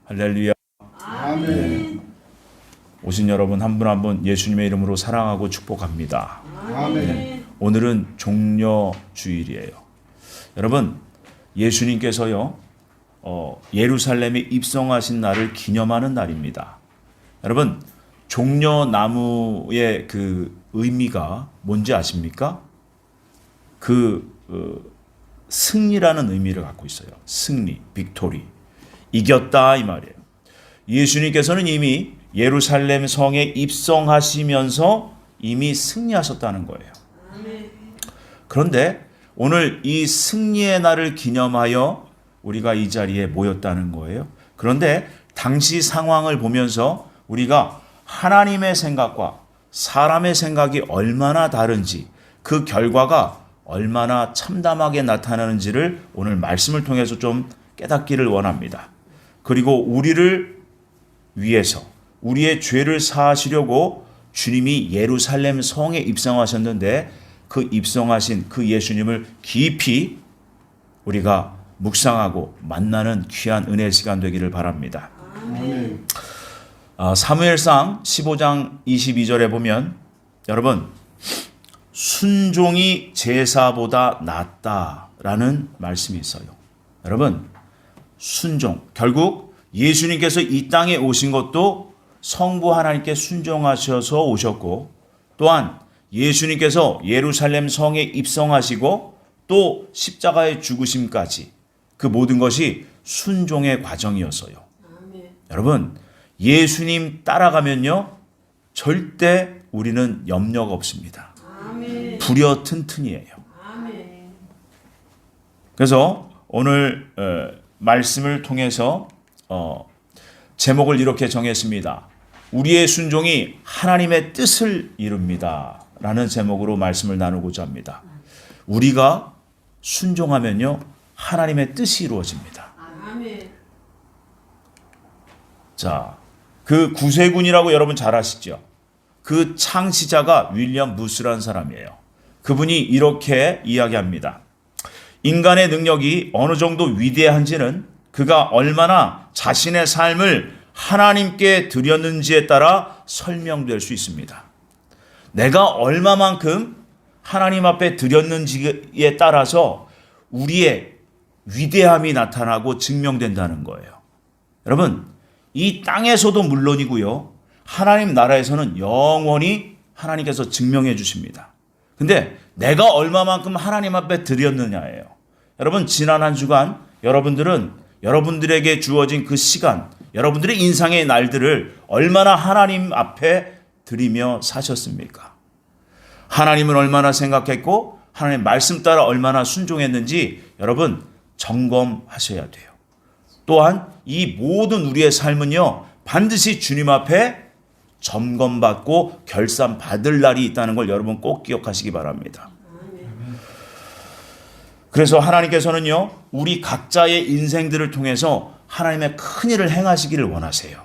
할렐루야. 아멘. 오신 여러분 한 분 한 분 예수님의 이름으로 사랑하고 축복합니다. 아멘. 오늘은 종려 주일이에요. 여러분, 예수님께서요 예루살렘에 입성하신 날을 기념하는 날입니다. 여러분, 종려나무의 그 의미가 뭔지 아십니까? 승리라는 의미를 갖고 있어요. 승리, 빅토리. 이겼다 이 말이에요. 예수님께서는 이미 예루살렘 성에 입성하시면서 이미 승리하셨다는 거예요. 그런데 오늘 이 승리의 날을 기념하여 우리가 이 자리에 모였다는 거예요. 그런데 당시 상황을 보면서 우리가 하나님의 생각과 사람의 생각이 얼마나 다른지, 그 결과가 얼마나 참담하게 나타나는지를 오늘 말씀을 통해서 좀 깨닫기를 원합니다. 그리고 우리를 위해서 우리의 죄를 사하시려고 주님이 예루살렘 성에 입성하셨는데 그 입성하신 그 예수님을 깊이 우리가 묵상하고 만나는 귀한 은혜의 시간 되기를 바랍니다. 아멘. 사무엘상 15장 22절에 보면 여러분, 순종이 제사보다 낫다라는 말씀이 있어요. 여러분, 순종, 결국 예수님께서 이 땅에 오신 것도 성부 하나님께 순종하셔서 오셨고, 또한 예수님께서 예루살렘 성에 입성하시고 또 십자가의 죽으심까지 그 모든 것이 순종의 과정이었어요. 여러분, 예수님 따라가면요 절대 우리는 염려가 없습니다. 부려 튼튼이에요. 그래서 오늘 말씀을 통해서 제목을 이렇게 정했습니다. 우리의 순종이 하나님의 뜻을 이룹니다 라는 제목으로 말씀을 나누고자 합니다. 우리가 순종하면요 하나님의 뜻이 이루어집니다. 자, 그 구세군이라고 여러분 잘 아시죠? 그 창시자가 윌리엄 무스라는 사람이에요. 그분이 이렇게 이야기합니다. 인간의 능력이 어느 정도 위대한지는 그가 얼마나 자신의 삶을 하나님께 드렸는지에 따라 설명될 수 있습니다. 내가 얼마만큼 하나님 앞에 드렸는지에 따라서 우리의 위대함이 나타나고 증명된다는 거예요. 여러분, 이 땅에서도 물론이고요, 하나님 나라에서는 영원히 하나님께서 증명해 주십니다. 근데 내가 얼마만큼 하나님 앞에 드렸느냐예요. 여러분, 지난 한 주간 여러분들은 여러분들에게 주어진 그 시간, 여러분들의 인생의 날들을 얼마나 하나님 앞에 드리며 사셨습니까? 하나님은 얼마나 생각했고 하나님 말씀 따라 얼마나 순종했는지 여러분 점검하셔야 돼요. 또한 이 모든 우리의 삶은요 반드시 주님 앞에 점검받고 결산받을 날이 있다는 걸 여러분 꼭 기억하시기 바랍니다. 그래서 하나님께서는요 우리 각자의 인생들을 통해서 하나님의 큰 일을 행하시기를 원하세요.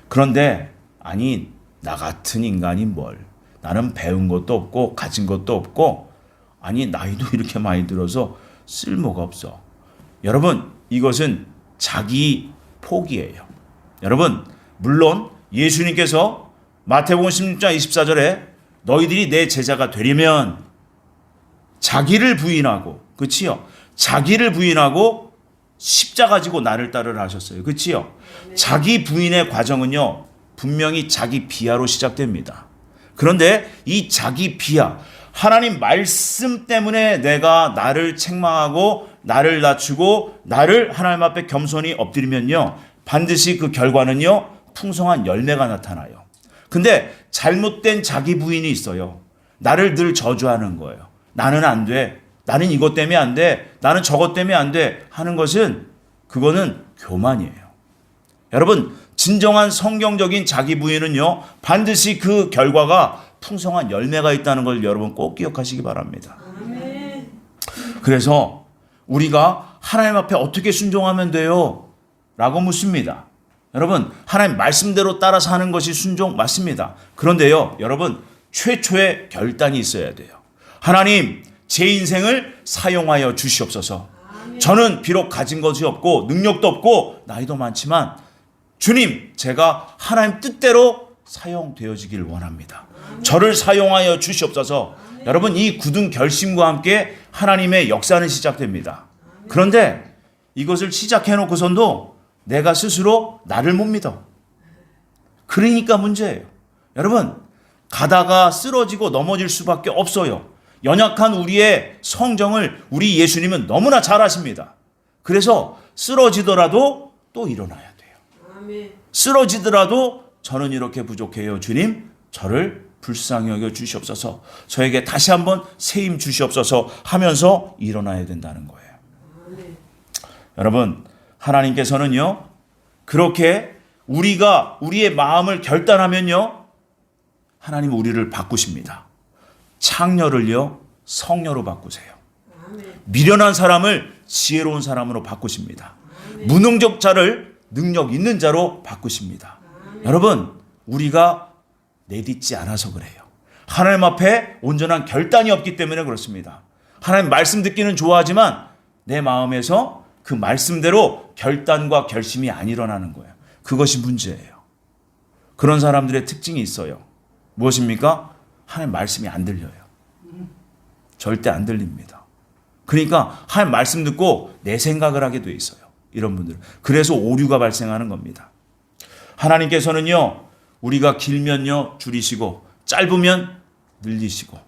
그런데 아니, 나 같은 인간이 뭘, 나는 배운 것도 없고 가진 것도 없고, 아니 나이도 이렇게 많이 들어서 쓸모가 없어. 여러분, 이것은 자기 포기예요. 여러분, 물론 예수님께서 마태복음 16장 24절에 너희들이 내 제자가 되려면 자기를 부인하고, 그치요? 자기를 부인하고 십자가 지고 나를 따르라 하셨어요. 그치요? 자기 부인의 과정은요 분명히 자기 비하로 시작됩니다. 그런데 이 자기 비하, 하나님 말씀 때문에 내가 나를 책망하고 나를 낮추고 나를 하나님 앞에 겸손히 엎드리면요 반드시 그 결과는요 풍성한 열매가 나타나요. 근데 잘못된 자기 부인이 있어요. 나를 늘 저주하는 거예요. 나는 안 돼, 나는 이것 때문에 안 돼, 나는 저것 때문에 안 돼 하는 것은, 그거는 교만이에요. 여러분, 진정한 성경적인 자기 부인은요 반드시 그 결과가 풍성한 열매가 있다는 걸 여러분 꼭 기억하시기 바랍니다. 그래서 우리가 하나님 앞에 어떻게 순종하면 돼요? 라고 묻습니다. 여러분, 하나님 말씀대로 따라 사는 것이 순종 맞습니다. 그런데요 여러분, 최초의 결단이 있어야 돼요. 하나님, 제 인생을 사용하여 주시옵소서. 저는 비록 가진 것이 없고 능력도 없고 나이도 많지만 주님, 제가 하나님 뜻대로 사용되어지길 원합니다. 저를 사용하여 주시옵소서. 여러분, 이 굳은 결심과 함께 하나님의 역사는 시작됩니다. 그런데 이것을 시작해놓고선도 내가 스스로 나를 못 믿어. 그러니까 문제예요. 여러분, 가다가 쓰러지고 넘어질 수밖에 없어요. 연약한 우리의 성정을 우리 예수님은 너무나 잘 아십니다. 그래서 쓰러지더라도 또 일어나야 돼요. 쓰러지더라도 저는 이렇게 부족해요. 주님, 저를 불쌍히 여겨 주시옵소서. 저에게 다시 한번 새 힘 주시옵소서 하면서 일어나야 된다는 거예요. 여러분, 하나님께서는요, 그렇게 우리가 우리의 마음을 결단하면요, 하나님 우리를 바꾸십니다. 창녀를요, 성녀로 바꾸세요. 미련한 사람을 지혜로운 사람으로 바꾸십니다. 무능적 자를 능력 있는 자로 바꾸십니다. 여러분, 우리가 내딛지 않아서 그래요. 하나님 앞에 온전한 결단이 없기 때문에 그렇습니다. 하나님 말씀 듣기는 좋아하지만 내 마음에서 그 말씀대로 결단과 결심이 안 일어나는 거예요. 그것이 문제예요. 그런 사람들의 특징이 있어요. 무엇입니까? 하나님 말씀이 안 들려요. 절대 안 들립니다. 그러니까 하나님 말씀 듣고 내 생각을 하게 돼 있어요. 이런 분들은. 그래서 오류가 발생하는 겁니다. 하나님께서는요, 우리가 길면요 줄이시고 짧으면 늘리시고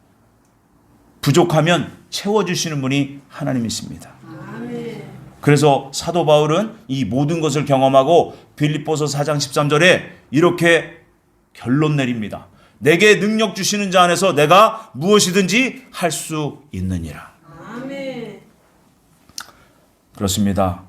부족하면 채워주시는 분이 하나님이십니다. 그래서 사도 바울은 이 모든 것을 경험하고 빌립보서 4장 13절에 이렇게 결론 내립니다. 내게 능력 주시는 자 안에서 내가 무엇이든지 할 수 있느니라. 아멘. 그렇습니다.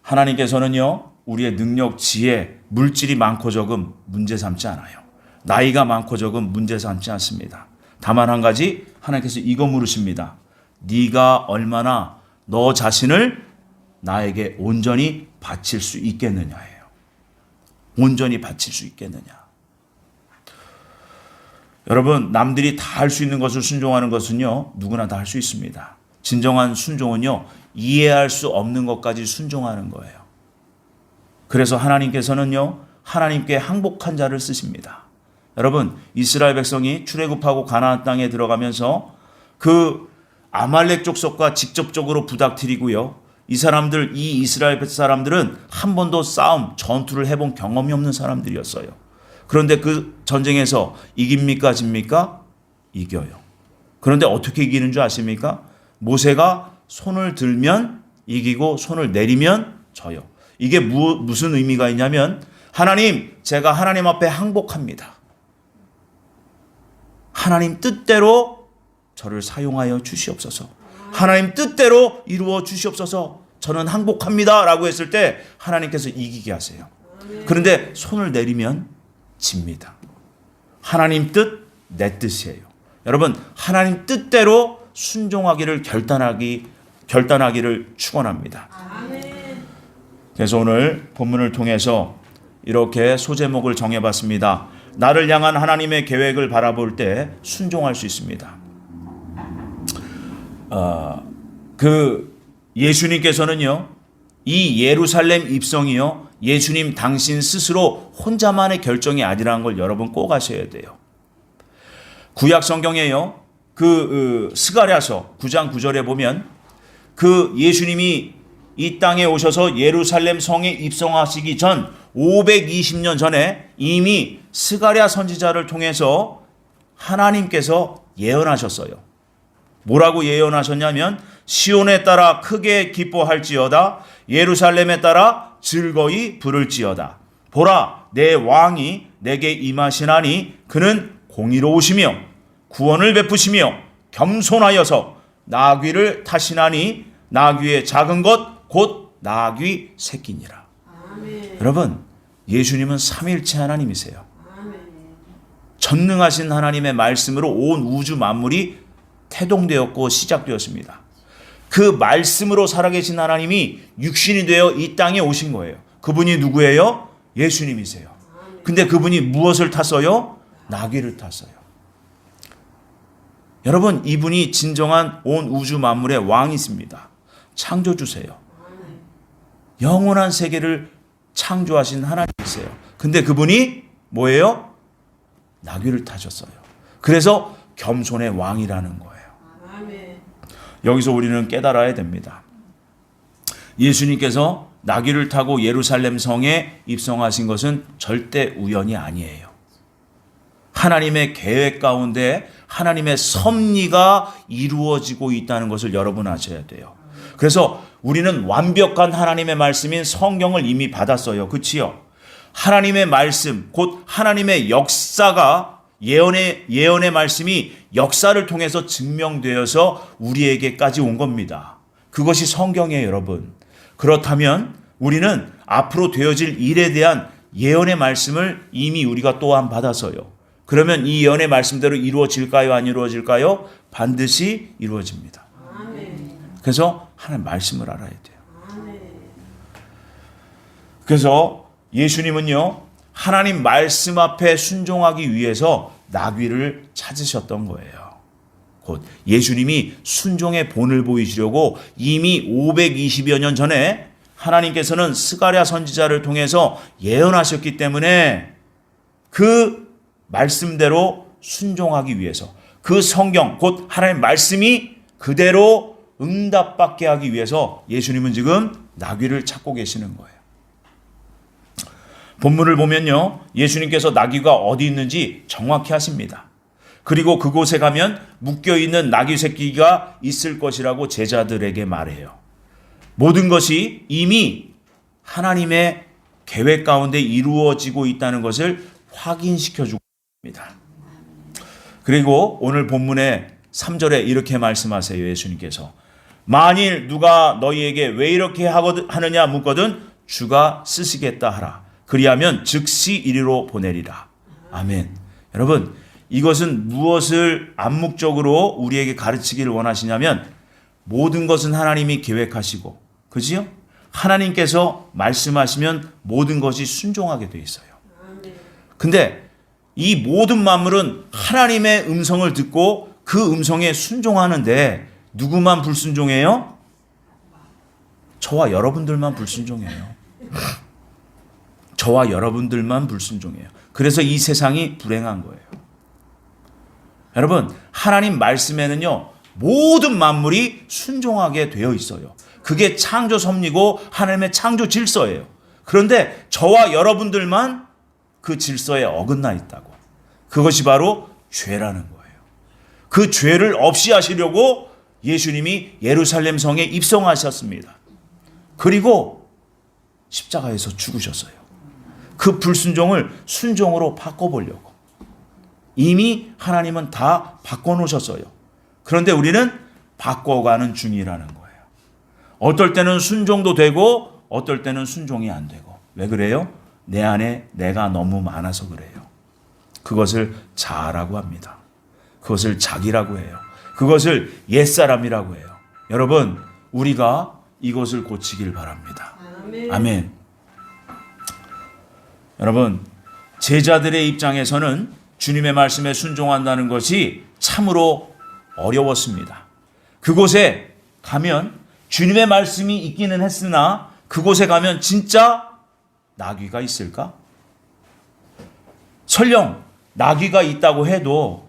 하나님께서는요, 우리의 능력, 지혜, 물질이 많고 적음 문제 삼지 않아요. 나이가 많고 적음 문제 삼지 않습니다. 다만 한 가지, 하나님께서 이거 물으십니다. 네가 얼마나 너 자신을 나에게 온전히 바칠 수 있겠느냐예요. 온전히 바칠 수 있겠느냐. 여러분, 남들이 다 할 수 있는 것을 순종하는 것은요, 누구나 다 할 수 있습니다. 진정한 순종은요, 이해할 수 없는 것까지 순종하는 거예요. 그래서 하나님께서는요, 하나님께 항복한 자를 쓰십니다. 여러분, 이스라엘 백성이 출애굽하고 가나안 땅에 들어가면서 그 아말렉 족속과 직접적으로 부닥뜨리고요, 이 이스라엘 사람들은 한 번도 싸움, 전투를 해본 경험이 없는 사람들이었어요. 그런데 그 전쟁에서 이깁니까, 집니까? 이겨요. 그런데 어떻게 이기는 줄 아십니까? 모세가 손을 들면 이기고 손을 내리면 져요. 이게 무슨 의미가 있냐면, 하나님, 제가 하나님 앞에 항복합니다. 하나님 뜻대로 저를 사용하여 주시옵소서. 하나님 뜻대로 이루어 주시옵소서. 저는 항복합니다 라고 했을 때 하나님께서 이기게 하세요. 그런데 손을 내리면 집니다. 하나님 뜻, 내 뜻이에요. 여러분, 하나님 뜻대로 순종하기를 결단하기를 축원합니다. 그래서 오늘 본문을 통해서 이렇게 소제목을 정해봤습니다. 나를 향한 하나님의 계획을 바라볼 때 순종할 수 있습니다. 예수님께서는요, 이 예루살렘 입성이요, 예수님 당신 스스로 혼자만의 결정이 아니라는 걸 여러분 꼭 아셔야 돼요. 구약 성경에요, 스가랴서 9장 9절에 보면 예수님이 이 땅에 오셔서 예루살렘 성에 입성하시기 전 520년 전에 이미 스가랴 선지자를 통해서 하나님께서 예언하셨어요. 뭐라고 예언하셨냐면, 시온에 따라 크게 기뻐할지어다, 예루살렘에 따라 즐거이 부를지어다. 보라, 내 왕이 내게 임하시나니 그는 공의로우시며 구원을 베푸시며 겸손하여서 나귀를 타시나니 나귀의 작은 것 곧 나귀 새끼니라. 아멘. 여러분, 예수님은 삼위일체 하나님이세요. 아멘. 전능하신 하나님의 말씀으로 온 우주 만물이 태동되었고 시작되었습니다. 그 말씀으로 살아계신 하나님이 육신이 되어 이 땅에 오신 거예요. 그분이 누구예요? 예수님이세요. 근데 그분이 무엇을 탔어요? 나귀를 탔어요. 여러분, 이분이 진정한 온 우주 만물의 왕이십니다. 창조주세요. 영원한 세계를 창조하신 하나님이세요. 근데 그분이 뭐예요? 나귀를 타셨어요. 그래서 겸손의 왕이라는 거예요. 아멘. 여기서 우리는 깨달아야 됩니다. 예수님께서 나귀를 타고 예루살렘 성에 입성하신 것은 절대 우연이 아니에요. 하나님의 계획 가운데 하나님의 섭리가 이루어지고 있다는 것을 여러분 아셔야 돼요. 그래서 우리는 완벽한 하나님의 말씀인 성경을 이미 받았어요. 그치요? 하나님의 말씀, 곧 하나님의 역사가 예언의 말씀이 역사를 통해서 증명되어서 우리에게까지 온 겁니다. 그것이 성경이에요, 여러분. 그렇다면 우리는 앞으로 되어질 일에 대한 예언의 말씀을 이미 우리가 또한 받아서요. 그러면 이 예언의 말씀대로 이루어질까요? 안 이루어질까요? 반드시 이루어집니다. 아멘. 그래서 하나님 말씀을 알아야 돼요. 아멘. 그래서 예수님은요, 하나님 말씀 앞에 순종하기 위해서 나귀를 찾으셨던 거예요. 곧 예수님이 순종의 본을 보이시려고 이미 520여 년 전에 하나님께서는 스가랴 선지자를 통해서 예언하셨기 때문에 그 말씀대로 순종하기 위해서, 그 성경 곧 하나님 말씀이 그대로 응답받게 하기 위해서 예수님은 지금 나귀를 찾고 계시는 거예요. 본문을 보면요, 예수님께서 나귀가 어디 있는지 정확히 하십니다. 그리고 그곳에 가면 묶여있는 나귀 새끼가 있을 것이라고 제자들에게 말해요. 모든 것이 이미 하나님의 계획 가운데 이루어지고 있다는 것을 확인시켜주고 있습니다. 그리고 오늘 본문의 3절에 이렇게 말씀하세요. 예수님께서 만일 누가 너희에게 왜 이렇게 하느냐 묻거든 주가 쓰시겠다 하라. 그리하면 즉시 이리로 보내리라. 아멘. 여러분, 이것은 무엇을 암묵적으로 우리에게 가르치기를 원하시냐면 모든 것은 하나님이 계획하시고, 그지요? 하나님께서 말씀하시면 모든 것이 순종하게 돼 있어요. 근데 이 모든 만물은 하나님의 음성을 듣고 그 음성에 순종하는데 누구만 불순종해요? 저와 여러분들만 불순종해요. 저와 여러분들만 불순종해요. 그래서 이 세상이 불행한 거예요. 여러분, 하나님 말씀에는요, 모든 만물이 순종하게 되어 있어요. 그게 창조 섭리고 하나님의 창조 질서예요. 그런데 저와 여러분들만 그 질서에 어긋나 있다고. 그것이 바로 죄라는 거예요. 그 죄를 없이 하시려고 예수님이 예루살렘 성에 입성하셨습니다. 그리고 십자가에서 죽으셨어요. 그 불순종을 순종으로 바꿔보려고. 이미 하나님은 다 바꿔놓으셨어요. 그런데 우리는 바꿔가는 중이라는 거예요. 어떨 때는 순종도 되고 어떨 때는 순종이 안 되고. 왜 그래요? 내 안에 내가 너무 많아서 그래요. 그것을 자아라고 합니다. 그것을 자기라고 해요. 그것을 옛사람이라고 해요. 여러분, 우리가 이것을 고치길 바랍니다. 아멘. 아멘. 여러분, 제자들의 입장에서는 주님의 말씀에 순종한다는 것이 참으로 어려웠습니다. 그곳에 가면 주님의 말씀이 있기는 했으나 그곳에 가면 진짜 나귀가 있을까? 설령 나귀가 있다고 해도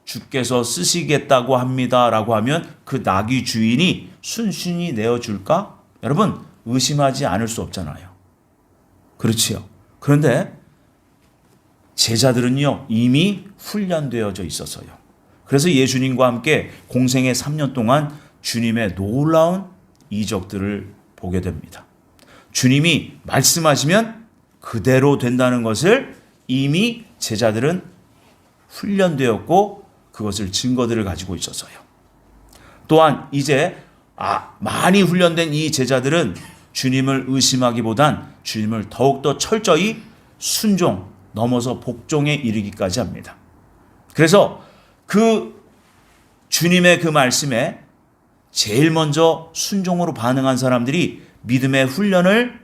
주께서 쓰시겠다고 합니다라고 하면 그 나귀 주인이 순순히 내어줄까? 여러분, 의심하지 않을 수 없잖아요. 그렇지요. 그런데 제자들은요, 이미 훈련되어져 있었어요. 그래서 예수님과 함께 공생의 3년 동안 주님의 놀라운 이적들을 보게 됩니다. 주님이 말씀하시면 그대로 된다는 것을 이미 제자들은 훈련되었고 그것을 증거들을 가지고 있었어요. 또한 이제 많이 훈련된 이 제자들은 주님을 의심하기보단 주님을 더욱더 철저히 순종 넘어서 복종에 이르기까지 합니다. 그래서 그 주님의 그 말씀에 제일 먼저 순종으로 반응한 사람들이 믿음의 훈련을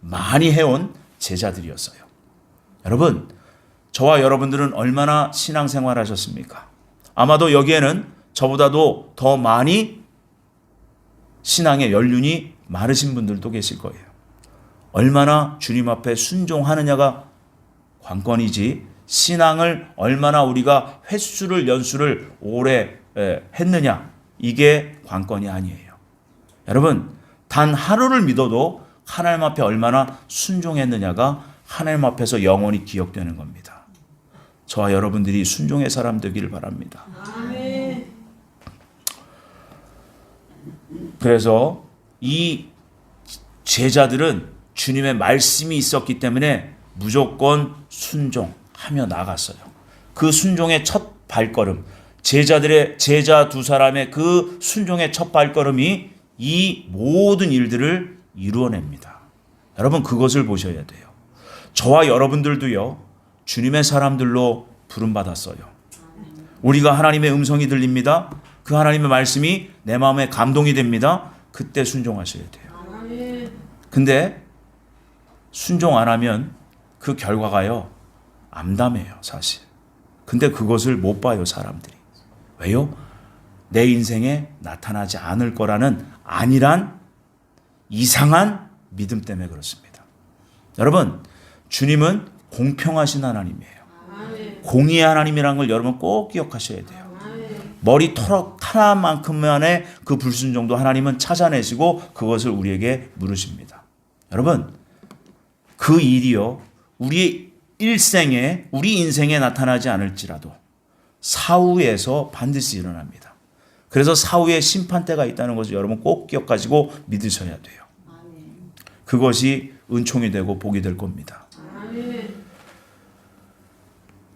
많이 해온 제자들이었어요. 여러분, 저와 여러분들은 얼마나 신앙생활 하셨습니까? 아마도 여기에는 저보다도 더 많이 신앙의 연륜이 많으신 분들도 계실 거예요. 얼마나 주님 앞에 순종하느냐가 관건이지 신앙을 얼마나 우리가 횟수를 연수를 오래 했느냐 이게 관건이 아니에요. 여러분 단 하루를 믿어도 하나님 앞에 얼마나 순종했느냐가 하나님 앞에서 영원히 기억되는 겁니다. 저와 여러분들이 순종의 사람 되기를 바랍니다. 아멘. 그래서 이 제자들은 주님의 말씀이 있었기 때문에 무조건 순종하며 나갔어요. 그 순종의 첫 발걸음, 제자 두 사람의 그 순종의 첫 발걸음이 이 모든 일들을 이루어냅니다. 여러분 그것을 보셔야 돼요. 저와 여러분들도요. 주님의 사람들로 부름받았어요. 우리가 하나님의 음성이 들립니다. 그 하나님의 말씀이 내 마음에 감동이 됩니다. 그때 순종하셔야 돼요. 아멘. 근데 순종 안 하면 그 결과가요. 암담해요 사실. 근데 그것을 못 봐요 사람들이. 왜요? 내 인생에 나타나지 않을 거라는 안일한 이상한 믿음 때문에 그렇습니다. 여러분 주님은 공평하신 하나님이에요. 아멘. 공의의 하나님이라는 걸 여러분 꼭 기억하셔야 돼요. 아멘. 머리 털어 하나만큼만의 그 불순종도 하나님은 찾아내시고 그것을 우리에게 물으십니다. 여러분 그 일이요 우리 일생에 우리 인생에 나타나지 않을지라도 사후에서 반드시 일어납니다. 그래서 사후에 심판대가 있다는 것을 여러분 꼭 기억하시고 믿으셔야 돼요. 그것이 은총이 되고 복이 될 겁니다. 아멘.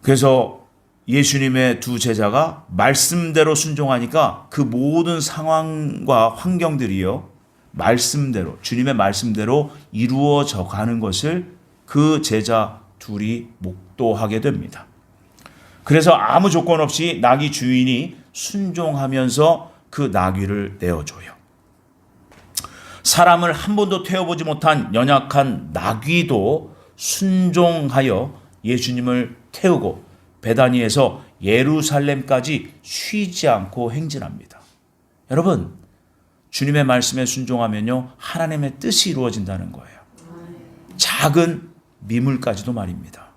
그래서 예수님의 두 제자가 말씀대로 순종하니까 그 모든 상황과 환경들이요 말씀대로 주님의 말씀대로 이루어져 가는 것을 그 제자 둘이 목도하게 됩니다. 그래서 아무 조건 없이 나귀 주인이 순종하면서 그 나귀를 내어줘요. 사람을 한 번도 태워보지 못한 연약한 나귀도 순종하여 예수님을 태우고 베다니에서 예루살렘까지 쉬지 않고 행진합니다. 여러분 주님의 말씀에 순종하면요 하나님의 뜻이 이루어진다는 거예요. 작은 미물까지도 말입니다.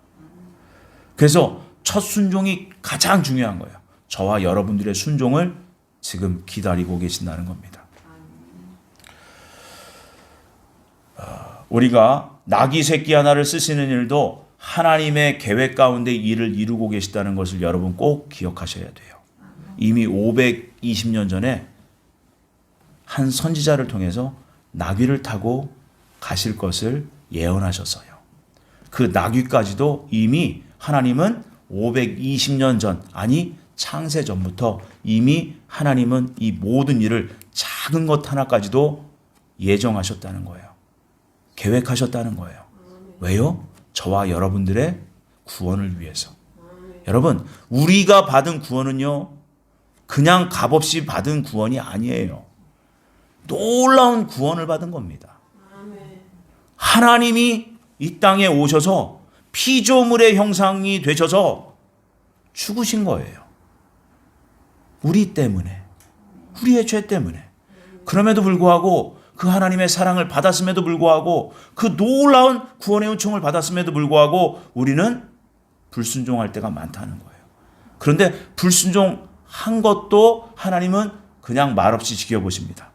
그래서 첫 순종이 가장 중요한 거예요. 저와 여러분들의 순종을 지금 기다리고 계신다는 겁니다. 우리가 나귀 새끼 하나를 쓰시는 일도 하나님의 계획 가운데 일을 이루고 계시다는 것을 여러분 꼭 기억하셔야 돼요. 이미 520년 전에 한 선지자를 통해서 나귀를 타고 가실 것을 예언하셨어요. 그 나귀까지도 이미 하나님은 520년 전, 아니 창세 전부터 이미 하나님은 이 모든 일을 작은 것 하나까지도 예정하셨다는 거예요. 계획하셨다는 거예요. 왜요? 저와 여러분들의 구원을 위해서. 여러분, 우리가 받은 구원은요, 그냥 값없이 받은 구원이 아니에요. 놀라운 구원을 받은 겁니다. 하나님이 이 땅에 오셔서 피조물의 형상이 되셔서 죽으신 거예요. 우리 때문에, 우리의 죄 때문에. 그럼에도 불구하고 그 하나님의 사랑을 받았음에도 불구하고 그 놀라운 구원의 은총을 받았음에도 불구하고 우리는 불순종할 때가 많다는 거예요. 그런데 불순종한 것도 하나님은 그냥 말없이 지켜보십니다.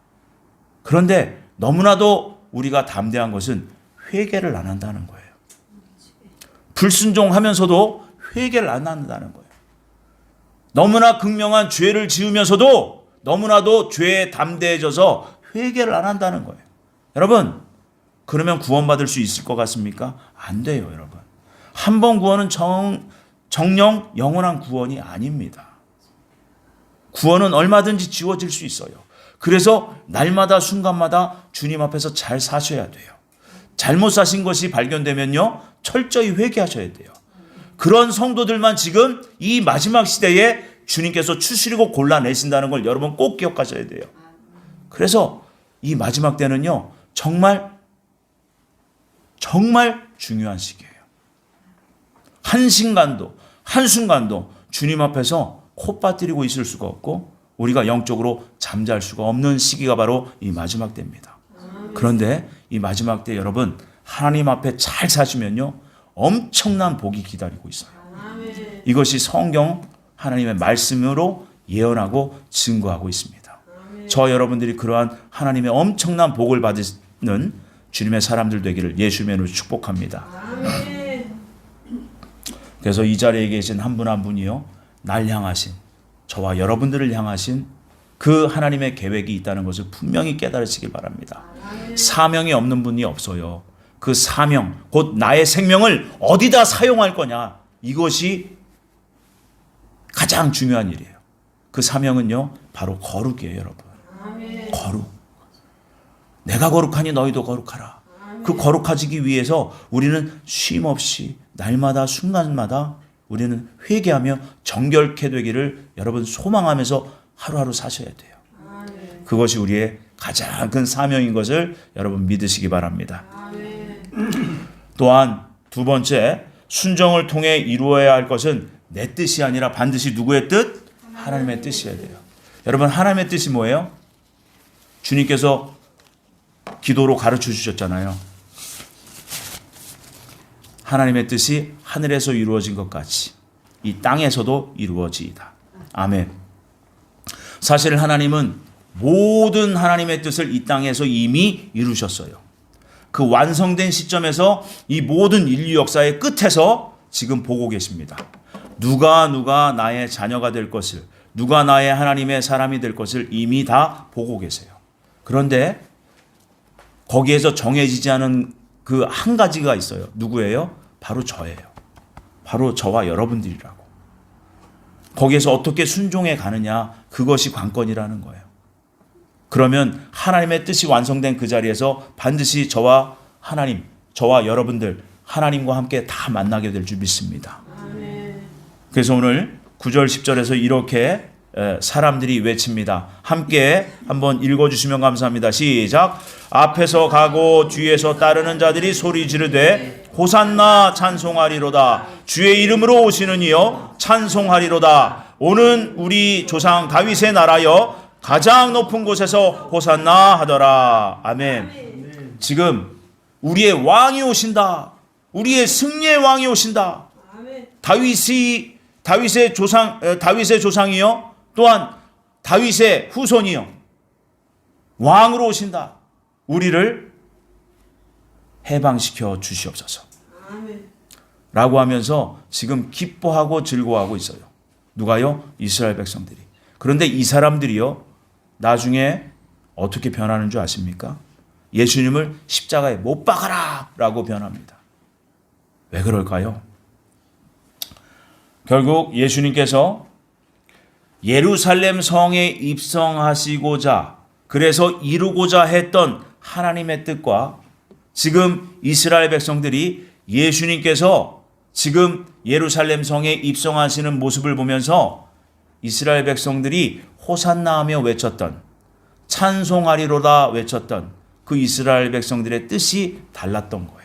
그런데 너무나도 우리가 담대한 것은 회개를 안 한다는 거예요. 불순종하면서도 회개를 안 한다는 거예요. 너무나 극명한 죄를 지으면서도 너무나도 죄에 담대해져서 회개를 안 한다는 거예요. 여러분, 그러면 구원받을 수 있을 것 같습니까? 안 돼요, 여러분. 한 번 구원은 정령 영원한 구원이 아닙니다. 구원은 얼마든지 지워질 수 있어요. 그래서 날마다 순간마다 주님 앞에서 잘 사셔야 돼요. 잘못 사신 것이 발견되면요, 철저히 회개하셔야 돼요. 그런 성도들만 지금 이 마지막 시대에 주님께서 추스리고 골라내신다는 걸 여러분 꼭 기억하셔야 돼요. 그래서 이 마지막 때는요, 정말 중요한 시기예요. 한순간도 주님 앞에서 코 빠뜨리고 있을 수가 없고 우리가 영적으로 잠잘 수가 없는 시기가 바로 이 마지막 때입니다. 그런데 이 마지막 때 여러분 하나님 앞에 잘 사시면요 엄청난 복이 기다리고 있어요. 아멘. 이것이 성경 하나님의 말씀으로 예언하고 증거하고 있습니다. 저 여러분들이 그러한 하나님의 엄청난 복을 받는 주님의 사람들 되기를 예수님의 이름으로 축복합니다. 아멘. 그래서 이 자리에 계신 한 분 한 분이요 날 향하신 저와 여러분들을 향하신 그 하나님의 계획이 있다는 것을 분명히 깨달으시길 바랍니다. 사명이 없는 분이 없어요. 그 사명 곧 나의 생명을 어디다 사용할 거냐 이것이 가장 중요한 일이에요. 그 사명은요 바로 거룩이에요. 여러분 아멘. 거룩. 내가 거룩하니 너희도 거룩하라. 그 거룩해지기 위해서 우리는 쉼없이 날마다 순간마다 우리는 회개하며 정결케 되기를 여러분 소망하면서 하루하루 사셔야 돼요. 아멘. 그것이 우리의 가장 큰 사명인 것을 여러분 믿으시기 바랍니다. 아멘. 또한 두 번째 순종을 통해 이루어야 할 것은 내 뜻이 아니라 반드시 누구의 뜻? 하나님의 뜻이어야 돼요. 여러분 하나님의 뜻이 뭐예요? 주님께서 기도로 가르쳐 주셨잖아요. 하나님의 뜻이 하늘에서 이루어진 것 같이 이 땅에서도 이루어지이다. 아멘. 사실 하나님은 모든 하나님의 뜻을 이 땅에서 이미 이루셨어요. 그 완성된 시점에서 이 모든 인류 역사의 끝에서 지금 보고 계십니다. 누가 나의 자녀가 될 것을, 누가 나의 하나님의 사람이 될 것을 이미 다 보고 계세요. 그런데 거기에서 정해지지 않은 그 한 가지가 있어요. 누구예요? 바로 저예요. 바로 저와 여러분들이라고. 거기에서 어떻게 순종해 가느냐, 그것이 관건이라는 거예요. 그러면 하나님의 뜻이 완성된 그 자리에서 반드시 저와 하나님, 저와 여러분들 하나님과 함께 다 만나게 될 줄 믿습니다. 아멘. 그래서 오늘 9절 10절에서 이렇게 사람들이 외칩니다. 함께 한번 읽어주시면 감사합니다. 시작. 앞에서 가고 뒤에서 따르는 자들이 소리 지르되 호산나 찬송하리로다. 주의 이름으로 오시는 이여 찬송하리로다. 오는 우리 조상 다윗의 나라여 가장 높은 곳에서 호산나 하더라. 아멘. 지금 우리의 왕이 오신다. 우리의 승리의 왕이 오신다. 아멘. 다윗의 조상이요. 또한 다윗의 후손이요. 왕으로 오신다. 우리를 해방시켜 주시옵소서. 아멘. 라고 하면서 지금 기뻐하고 즐거워하고 있어요. 누가요? 이스라엘 백성들이. 그런데 이 사람들이요. 나중에 어떻게 변하는 줄 아십니까? 예수님을 십자가에 못 박아라! 라고 변합니다. 왜 그럴까요? 결국 예수님께서 예루살렘 성에 입성하시고자 그래서 이루고자 했던 하나님의 뜻과 지금 이스라엘 백성들이 예수님께서 지금 예루살렘 성에 입성하시는 모습을 보면서 이스라엘 백성들이 호산나 하며 외쳤던 찬송하리로다 외쳤던 그 이스라엘 백성들의 뜻이 달랐던 거예요.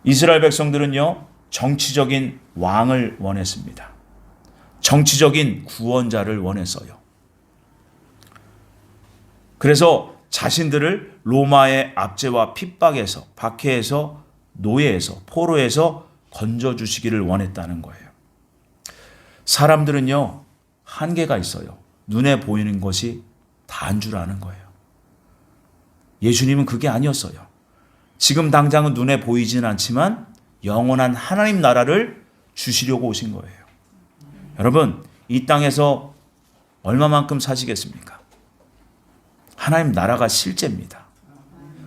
이스라엘 백성들은요, 정치적인 왕을 원했습니다. 정치적인 구원자를 원했어요. 그래서 자신들을 로마의 압제와 핍박에서, 박해에서, 노예에서, 포로에서 건져주시기를 원했다는 거예요. 사람들은요, 한계가 있어요. 눈에 보이는 것이 다인 줄 아는 거예요. 예수님은 그게 아니었어요. 지금 당장은 눈에 보이진 않지만 영원한 하나님 나라를 주시려고 오신 거예요. 여러분, 이 땅에서 얼마만큼 사시겠습니까? 하나님 나라가 실제입니다.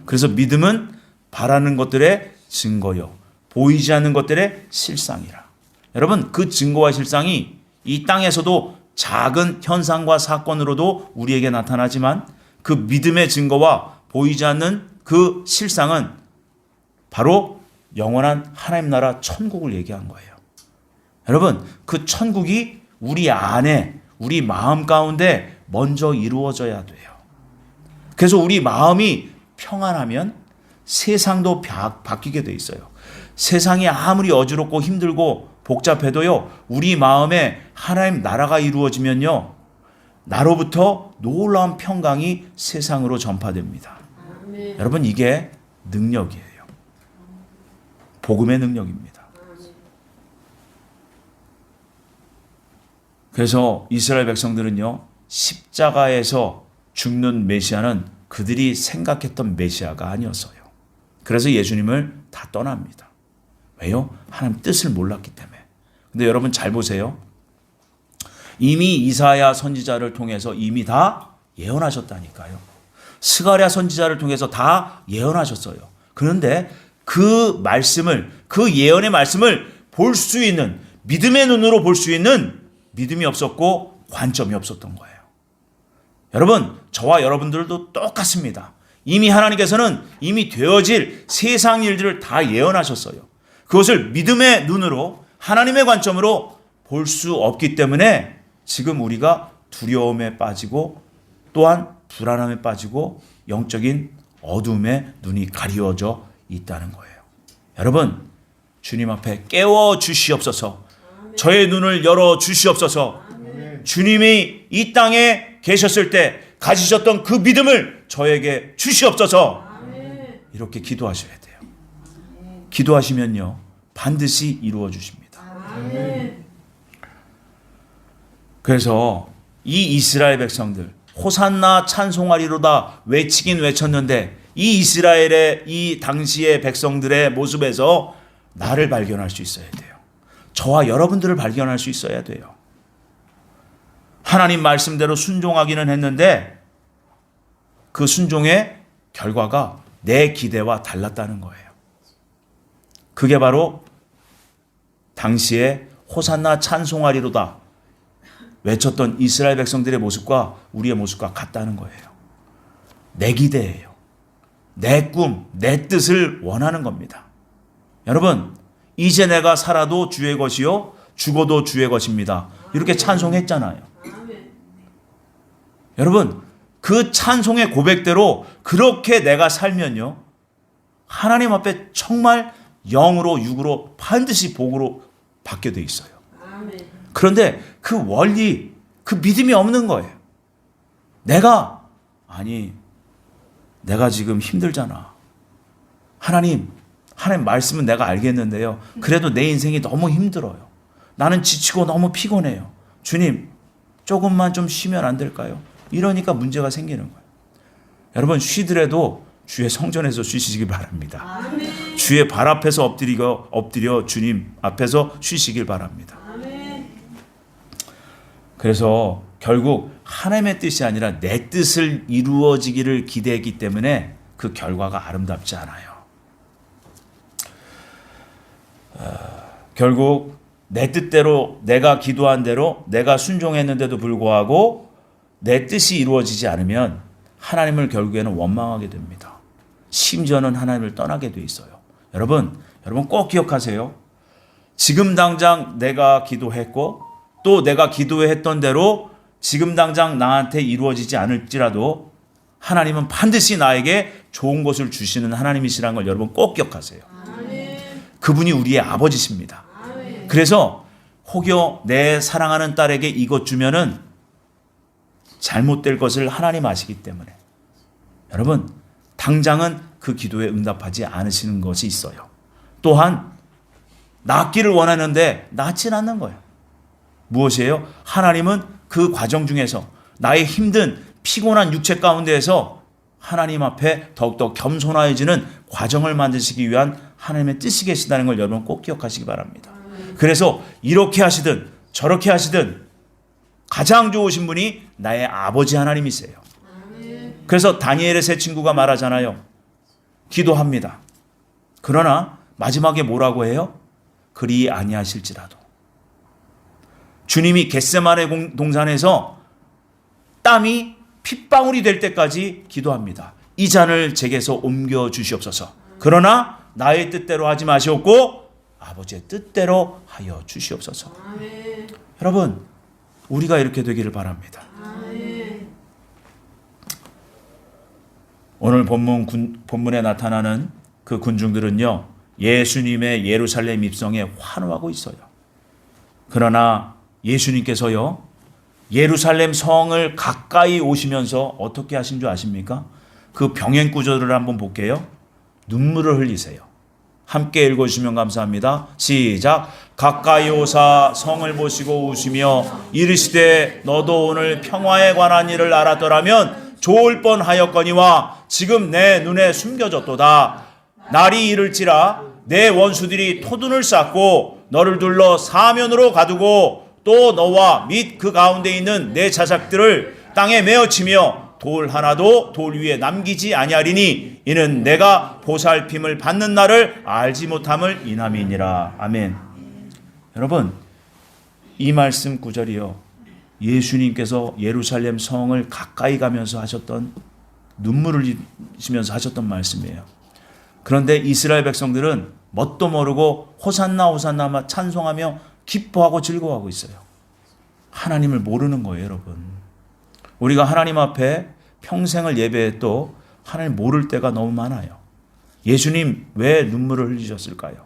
그래서 믿음은 바라는 것들의 증거요, 보이지 않는 것들의 실상이라. 여러분, 그 증거와 실상이 이 땅에서도 작은 현상과 사건으로도 우리에게 나타나지만 그 믿음의 증거와 보이지 않는 그 실상은 바로 영원한 하나님 나라 천국을 얘기한 거예요. 여러분, 그 천국이 우리 안에, 우리 마음 가운데 먼저 이루어져야 돼요. 그래서 우리 마음이 평안하면 세상도 바뀌게 돼 있어요. 세상이 아무리 어지럽고 힘들고 복잡해도요, 우리 마음에 하나님 나라가 이루어지면요, 나로부터 놀라운 평강이 세상으로 전파됩니다. 아멘. 여러분, 이게 능력이에요. 복음의 능력입니다. 그래서 이스라엘 백성들은요, 십자가에서 죽는 메시아는 그들이 생각했던 메시아가 아니었어요. 그래서 예수님을 다 떠납니다. 왜요? 하나님 뜻을 몰랐기 때문에. 근데 여러분 잘 보세요. 이미 이사야 선지자를 통해서 이미 다 예언하셨다니까요. 스가랴 선지자를 통해서 다 예언하셨어요. 그런데 그 말씀을, 그 예언의 말씀을 볼 수 있는, 믿음의 눈으로 볼 수 있는 믿음이 없었고 관점이 없었던 거예요. 여러분, 저와 여러분들도 똑같습니다. 이미 하나님께서는 이미 되어질 세상 일들을 다 예언하셨어요. 그것을 믿음의 눈으로, 하나님의 관점으로 볼 수 없기 때문에 지금 우리가 두려움에 빠지고 또한 불안함에 빠지고 영적인 어둠에 눈이 가리워져 있다는 거예요. 여러분, 주님 앞에 깨워 주시옵소서. 저의 눈을 열어 주시옵소서. 주님이 이 땅에 계셨을 때 가지셨던 그 믿음을 저에게 주시옵소서. 이렇게 기도하셔야 돼요. 기도하시면요, 반드시 이루어 주십니다. 그래서 이 이스라엘 백성들, 호산나 찬송하리로다 외치긴 외쳤는데, 이 이스라엘의 이 당시의 백성들의 모습에서 나를 발견할 수 있어야 돼요. 저와 여러분들을 발견할 수 있어야 돼요. 하나님 말씀대로 순종하기는 했는데 그 순종의 결과가 내 기대와 달랐다는 거예요. 그게 바로 당시에 호산나 찬송하리로다 외쳤던 이스라엘 백성들의 모습과 우리의 모습과 같다는 거예요. 내 기대예요. 내 꿈, 내 뜻을 원하는 겁니다. 여러분, 이제 내가 살아도 주의 것이요 죽어도 주의 것입니다. 이렇게 찬송했잖아요. 여러분, 그 찬송의 고백대로 그렇게 내가 살면요, 하나님 앞에 정말 영으로 육으로 반드시 복으로 받게 돼 있어요. 그런데 그 원리, 그 믿음이 없는 거예요. 내가 지금 힘들잖아. 하나님 말씀은 내가 알겠는데요, 그래도 내 인생이 너무 힘들어요. 나는 지치고 너무 피곤해요. 주님, 조금만 좀 쉬면 안 될까요? 이러니까 문제가 생기는 거예요. 여러분, 쉬더라도 주의 성전에서 쉬시길 바랍니다. 아멘. 주의 발 앞에서 엎드려 주님 앞에서 쉬시길 바랍니다. 아멘. 그래서 결국 하나님의 뜻이 아니라 내 뜻을 이루어지기를 기대했기 때문에 그 결과가 아름답지 않아요. 결국 내 뜻대로, 내가 기도한 대로 내가 순종했는데도 불구하고 내 뜻이 이루어지지 않으면 하나님을 결국에는 원망하게 됩니다. 심지어는 하나님을 떠나게 돼 있어요. 여러분 꼭 기억하세요. 지금 당장 내가 기도했고 또 내가 기도했던 대로 지금 당장 나한테 이루어지지 않을지라도 하나님은 반드시 나에게 좋은 것을 주시는 하나님이시라는 걸 여러분 꼭 기억하세요. 그분이 우리의 아버지십니다. 그래서 혹여 내 사랑하는 딸에게 이것 주면은 잘못될 것을 하나님 아시기 때문에 여러분 당장은 그 기도에 응답하지 않으시는 것이 있어요. 또한 낫기를 원하는데 낫진 않는 거예요. 무엇이에요? 하나님은 그 과정 중에서 나의 힘든 피곤한 육체 가운데에서 하나님 앞에 더욱더 겸손해지는 과정을 만드시기 위한 하나님의 뜻이 계시다는 걸 여러분 꼭 기억하시기 바랍니다. 그래서 이렇게 하시든 저렇게 하시든 가장 좋으신 분이 나의 아버지 하나님이세요. 그래서 다니엘의 세 친구가 말하잖아요. 기도합니다. 그러나 마지막에 뭐라고 해요? 그리 아니하실지라도. 주님이 겟세마네 동산에서 땀이 핏방울이 될 때까지 기도합니다. 이 잔을 제게서 옮겨 주시옵소서. 그러나 나의 뜻대로 하지 마시옵고 아버지의 뜻대로 하여 주시옵소서. 아멘. 여러분, 우리가 이렇게 되기를 바랍니다. 아멘. 오늘 본문에 나타나는 그 군중들은요, 예수님의 예루살렘 입성에 환호하고 있어요. 그러나 예수님께서요, 예루살렘 성을 가까이 오시면서 어떻게 하신 줄 아십니까? 그 병행 구절을 한번 볼게요. 눈물을 흘리세요. 함께 읽어주시면 감사합니다. 시작. 가까이 오사 성을 보시고 우시며 이르시되 너도 오늘 평화에 관한 일을 알았더라면 좋을 뻔하였거니와 지금 내 눈에 숨겨졌도다. 날이 이를지라 내 원수들이 토둔을 쌓고 너를 둘러 사면으로 가두고 또 너와 및 그 가운데 있는 내 자작들을 땅에 메어치며 돌 하나도 돌 위에 남기지 아니하리니 이는 내가 보살핌을 받는 날을 알지 못함을 인함이니라. 아멘. 여러분, 이 말씀 구절이요, 예수님께서 예루살렘 성을 가까이 가면서 하셨던, 눈물을 흘리시면서 하셨던 말씀이에요. 그런데 이스라엘 백성들은 뭣도 모르고 호산나 호산나 찬송하며 기뻐하고 즐거워하고 있어요. 하나님을 모르는 거예요, 여러분. 우리가 하나님 앞에 평생을 예배해도 하나님 모를 때가 너무 많아요. 예수님 왜 눈물을 흘리셨을까요?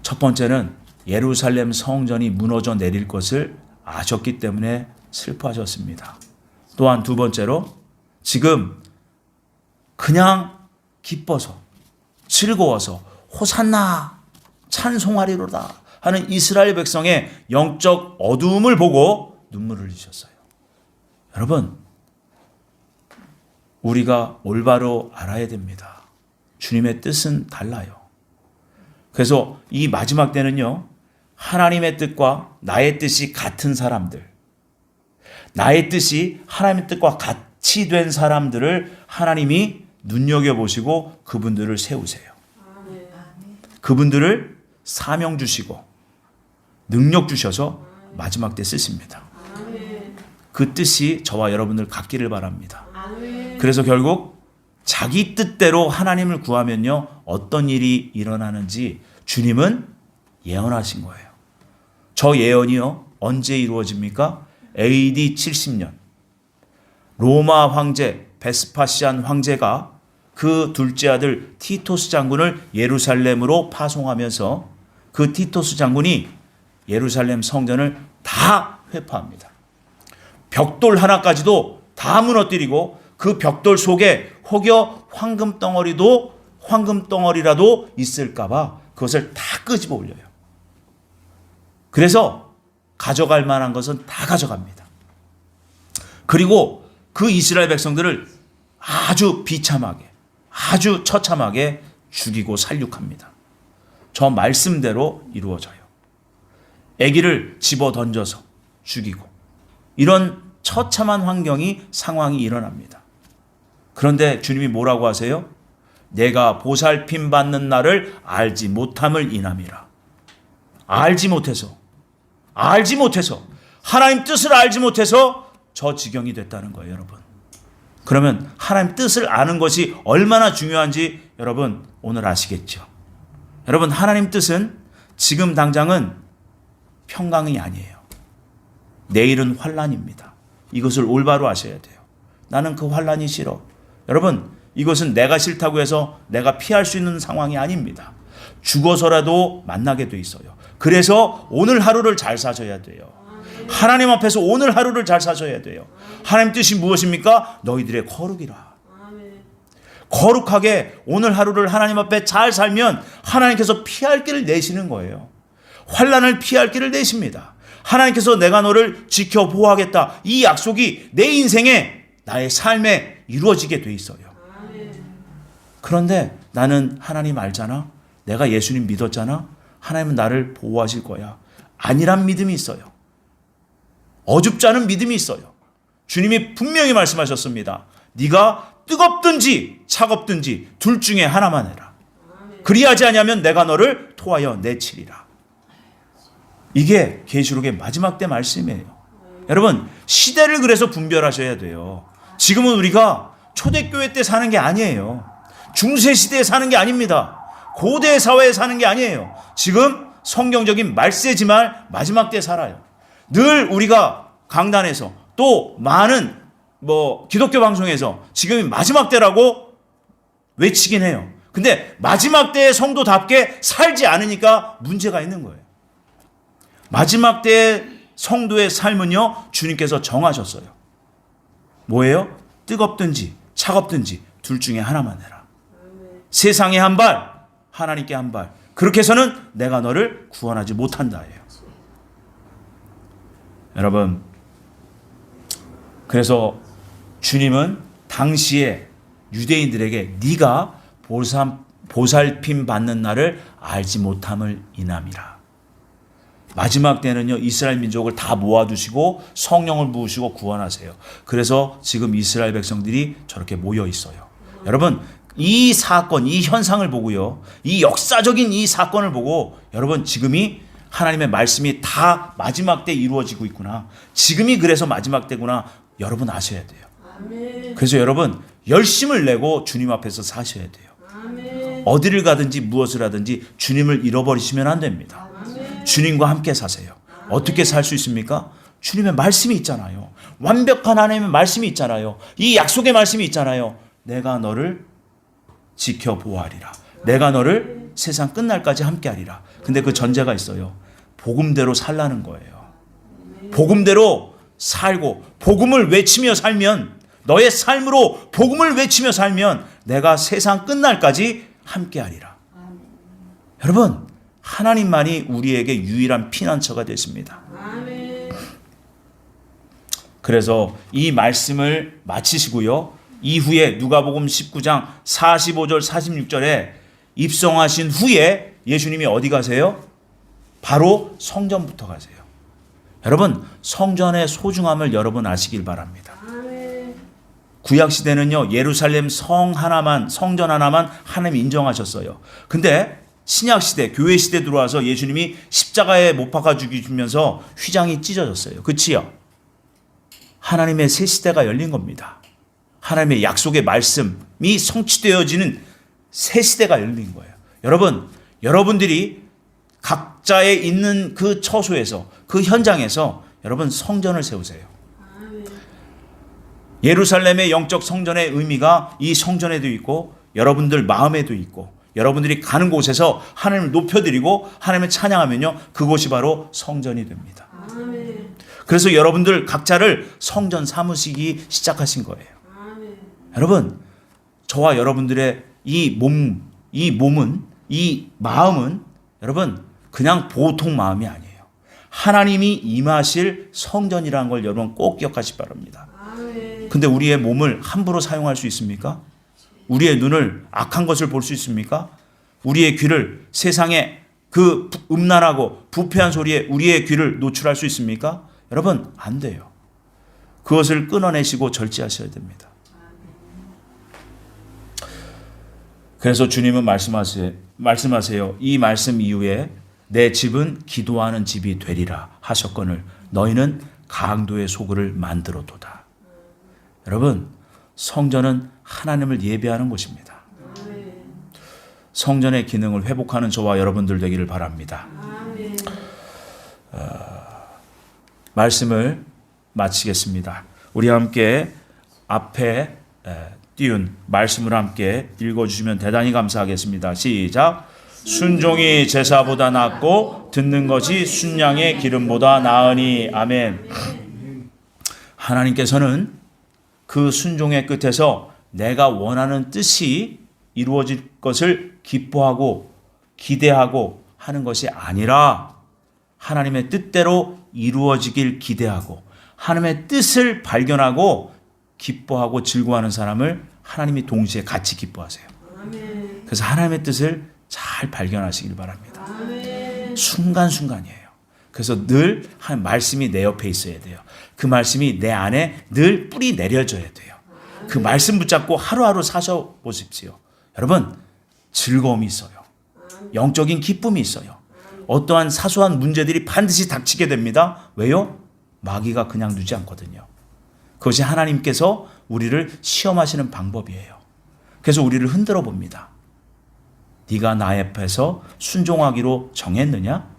첫 번째는 예루살렘 성전이 무너져 내릴 것을 아셨기 때문에 슬퍼하셨습니다. 또한 두 번째로 지금 그냥 기뻐서 즐거워서 호산나 찬송하리로다 하는 이스라엘 백성의 영적 어두움을 보고 눈물을 흘리셨어요. 여러분, 우리가 올바로 알아야 됩니다. 주님의 뜻은 달라요. 그래서 이 마지막 때는요, 하나님의 뜻과 나의 뜻이 같은 사람들, 나의 뜻이 하나님의 뜻과 같이 된 사람들을 하나님이 눈여겨보시고 그분들을 세우세요. 그분들을 사명 주시고 능력 주셔서 마지막 때 쓰십니다. 그 뜻이 저와 여러분들 갖기를 바랍니다. 그래서 결국 자기 뜻대로 하나님을 구하면요, 어떤 일이 일어나는지 주님은 예언하신 거예요. 저 예언이요, 언제 이루어집니까? AD 70년 로마 황제 베스파시안 황제가 그 둘째 아들 티토스 장군을 예루살렘으로 파송하면서 그 티토스 장군이 예루살렘 성전을 다 회파합니다. 벽돌 하나까지도 다 무너뜨리고 그 벽돌 속에 혹여 황금 덩어리라도 있을까봐 그것을 다 끄집어 올려요. 그래서 가져갈 만한 것은 다 가져갑니다. 그리고 그 이스라엘 백성들을 아주 비참하게, 아주 처참하게 죽이고 살육합니다. 저 말씀대로 이루어져요. 아기를 집어 던져서 죽이고 이런 처참한 상황이 일어납니다. 그런데 주님이 뭐라고 하세요? 내가 보살핌 받는 날을 알지 못함을 인함이라. 알지 못해서 하나님 뜻을 알지 못해서 저 지경이 됐다는 거예요, 여러분. 그러면 하나님 뜻을 아는 것이 얼마나 중요한지 여러분 오늘 아시겠죠? 여러분, 하나님 뜻은 지금 당장은 평강이 아니에요. 내일은 환난입니다. 이것을 올바로 아셔야 돼요. 나는 그 환난이 싫어. 여러분, 이것은 내가 싫다고 해서 내가 피할 수 있는 상황이 아닙니다. 죽어서라도 만나게 돼 있어요. 그래서 오늘 하루를 잘 사셔야 돼요. 하나님 앞에서 오늘 하루를 잘 사셔야 돼요. 하나님 뜻이 무엇입니까? 너희들의 거룩이라. 거룩하게 오늘 하루를 하나님 앞에 잘 살면 하나님께서 피할 길을 내시는 거예요. 환난을 피할 길을 내십니다. 하나님께서 내가 너를 지켜 보호하겠다. 이 약속이 내 인생에, 나의 삶에 이루어지게 돼 있어요. 그런데 나는 하나님 알잖아. 내가 예수님 믿었잖아. 하나님은 나를 보호하실 거야. 아니란 믿음이 있어요. 어줍지 않은 믿음이 있어요. 주님이 분명히 말씀하셨습니다. 네가 뜨겁든지 차갑든지 둘 중에 하나만 해라. 그리하지 아니하면 내가 너를 토하여 내치리라. 이게 계시록의 마지막 때 말씀이에요. 여러분, 시대를 그래서 분별하셔야 돼요. 지금은 우리가 초대교회 때 사는 게 아니에요. 중세시대에 사는 게 아닙니다. 고대 사회에 사는 게 아니에요. 지금 성경적인 말세지만 마지막 때 살아요. 늘 우리가 강단에서 또 많은 기독교 방송에서 지금이 마지막 때라고 외치긴 해요. 근데 마지막 때의 성도답게 살지 않으니까 문제가 있는 거예요. 마지막 때의 성도의 삶은요, 주님께서 정하셨어요. 뭐예요? 뜨겁든지 차갑든지 둘 중에 하나만 해라. 세상에 한 발, 하나님께 한 발. 그렇게 해서는 내가 너를 구원하지 못한다예요. 여러분, 그래서 주님은 당시에 유대인들에게 네가 보살핌 받는 날을 알지 못함을 인함이라. 마지막 때는요, 이스라엘 민족을 다 모아두시고 성령을 부으시고 구원하세요. 그래서 지금 이스라엘 백성들이 저렇게 모여 있어요. 여러분, 이 사건, 이 현상을 보고요, 이 역사적인 이 사건을 보고 여러분, 지금이 하나님의 말씀이 다 마지막 때 이루어지고 있구나. 지금이 그래서 마지막 때구나. 여러분 아셔야 돼요. 아멘. 그래서 여러분 열심을 내고 주님 앞에서 사셔야 돼요. 아멘. 어디를 가든지 무엇을 하든지 주님을 잃어버리시면 안 됩니다. 아멘. 주님과 함께 사세요. 어떻게 살 수 있습니까? 주님의 말씀이 있잖아요. 완벽한 하나님의 말씀이 있잖아요. 이 약속의 말씀이 있잖아요. 내가 너를 지켜보아리라. 내가 너를 세상 끝날까지 함께하리라. 근데 그 전제가 있어요. 복음대로 살라는 거예요. 복음대로 살고 복음을 외치며 살면, 너의 삶으로 복음을 외치며 살면 내가 세상 끝날까지 함께하리라. 여러분, 하나님만이 우리에게 유일한 피난처가 되십니다. 아멘. 그래서 이 말씀을 마치시고요, 이후에 누가복음 19장 45절 46절에 입성하신 후에 예수님이 어디 가세요? 바로 성전부터 가세요. 여러분, 성전의 소중함을 여러분 아시길 바랍니다. 아멘. 구약시대는요, 예루살렘 성전 하나만 하나님 인정하셨어요. 근데 신약시대, 교회시대 들어와서 예수님이 십자가에 못 박아 죽이시면서 휘장이 찢어졌어요. 그치요? 하나님의 새 시대가 열린 겁니다. 하나님의 약속의 말씀이 성취되어지는 새 시대가 열린 거예요. 여러분, 여러분들이 각자의 있는 그 처소에서, 그 현장에서 여러분 성전을 세우세요. 아멘. 예루살렘의 영적 성전의 의미가 이 성전에도 있고 여러분들 마음에도 있고, 여러분들이 가는 곳에서 하나님을 높여드리고 하나님을 찬양하면요, 그곳이 바로 성전이 됩니다. 아멘. 그래서 여러분들 각자를 성전 삼으시기 시작하신 거예요. 아멘. 여러분, 저와 여러분들의 이 몸은, 이 마음은 여러분 그냥 보통 마음이 아니에요. 하나님이 임하실 성전이라는 걸 여러분 꼭 기억하시기 바랍니다. 아멘. 근데 우리의 몸을 함부로 사용할 수 있습니까? 우리의 눈을 악한 것을 볼 수 있습니까? 우리의 귀를 세상의 그 음란하고 부패한 소리에 우리의 귀를 노출할 수 있습니까? 여러분, 안 돼요. 그것을 끊어내시고 절제하셔야 됩니다. 그래서 주님은 말씀하세요. 이 말씀 이후에 내 집은 기도하는 집이 되리라 하셨거늘 너희는 강도의 소굴을 만들어도다. 여러분, 성전은 하나님을 예배하는 곳입니다. 아멘. 성전의 기능을 회복하는 저와 여러분들 되기를 바랍니다. 아멘. 말씀을 마치겠습니다. 우리 함께 앞에 띄운 말씀을 함께 읽어주시면 대단히 감사하겠습니다. 시작. 순종이 제사보다 낫고 듣는 것이 순양의 기름보다 나으니. 아멘. 하나님께서는 그 순종의 끝에서 내가 원하는 뜻이 이루어질 것을 기뻐하고 기대하고 하는 것이 아니라 하나님의 뜻대로 이루어지길 기대하고 하나님의 뜻을 발견하고 기뻐하고 즐거워하는 사람을 하나님이 동시에 같이 기뻐하세요. 아멘. 그래서 하나님의 뜻을 잘 발견하시길 바랍니다. 아멘. 순간순간이에요. 그래서 늘 한 말씀이 내 옆에 있어야 돼요. 그 말씀이 내 안에 늘 뿌리 내려져야 돼요. 그 말씀 붙잡고 하루하루 사셔 보십시오. 여러분, 즐거움이 있어요. 영적인 기쁨이 있어요. 어떠한 사소한 문제들이 반드시 닥치게 됩니다. 왜요? 마귀가 그냥 두지 않거든요. 그것이 하나님께서 우리를 시험하시는 방법이에요. 그래서 우리를 흔들어 봅니다. 네가 나 앞에서 순종하기로 정했느냐?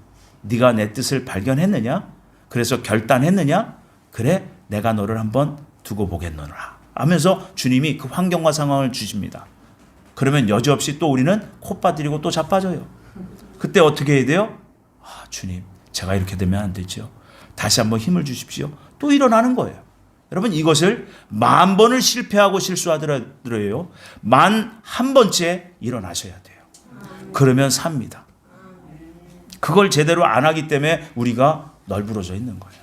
네가 내 뜻을 발견했느냐? 그래서 결단했느냐? 그래, 내가 너를 한번 두고 보겠노라 하면서 주님이 그 환경과 상황을 주십니다. 그러면 여지없이 또 우리는 콧바들이고 또 자빠져요. 그때 어떻게 해야 돼요? 주님, 제가 이렇게 되면 안 되죠. 다시 한번 힘을 주십시오. 또 일어나는 거예요. 여러분 이것을 10,000번을 실패하고 실수하더라도요. 11,000번째 일어나셔야 돼요. 그러면 삽니다. 그걸 제대로 안 하기 때문에 우리가 널브러져 있는 거예요.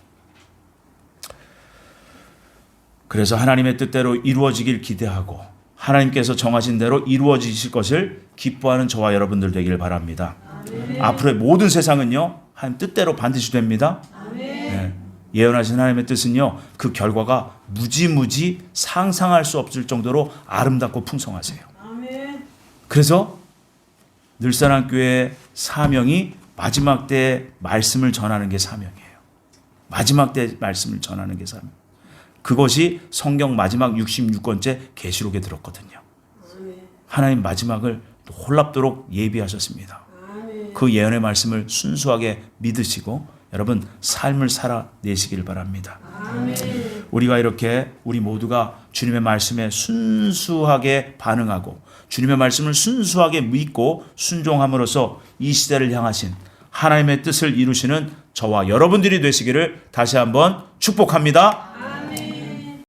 그래서 하나님의 뜻대로 이루어지길 기대하고 하나님께서 정하신 대로 이루어지실 것을 기뻐하는 저와 여러분들 되길 바랍니다. 앞으로의 모든 세상은요. 하나님 뜻대로 반드시 됩니다. 네. 예언하신 하나님의 뜻은요. 그 결과가 무지무지 상상할 수 없을 정도로 아름답고 풍성하세요. 아멘. 그래서 늘사랑교회의 사명이 마지막 때 말씀을 전하는 게 사명이에요. 마지막 때 말씀을 전하는 게 사명. 그것이 성경 마지막 66권째 계시록에 들었거든요. 아멘. 하나님 마지막을 놀랍도록 예비하셨습니다. 아멘. 그 예언의 말씀을 순수하게 믿으시고 여러분 삶을 살아내시길 바랍니다. 아멘. 우리가 이렇게 우리 모두가 주님의 말씀에 순수하게 반응하고 주님의 말씀을 순수하게 믿고 순종함으로써 이 시대를 향하신 하나님의 뜻을 이루시는 저와 여러분들이 되시기를 다시 한번 축복합니다.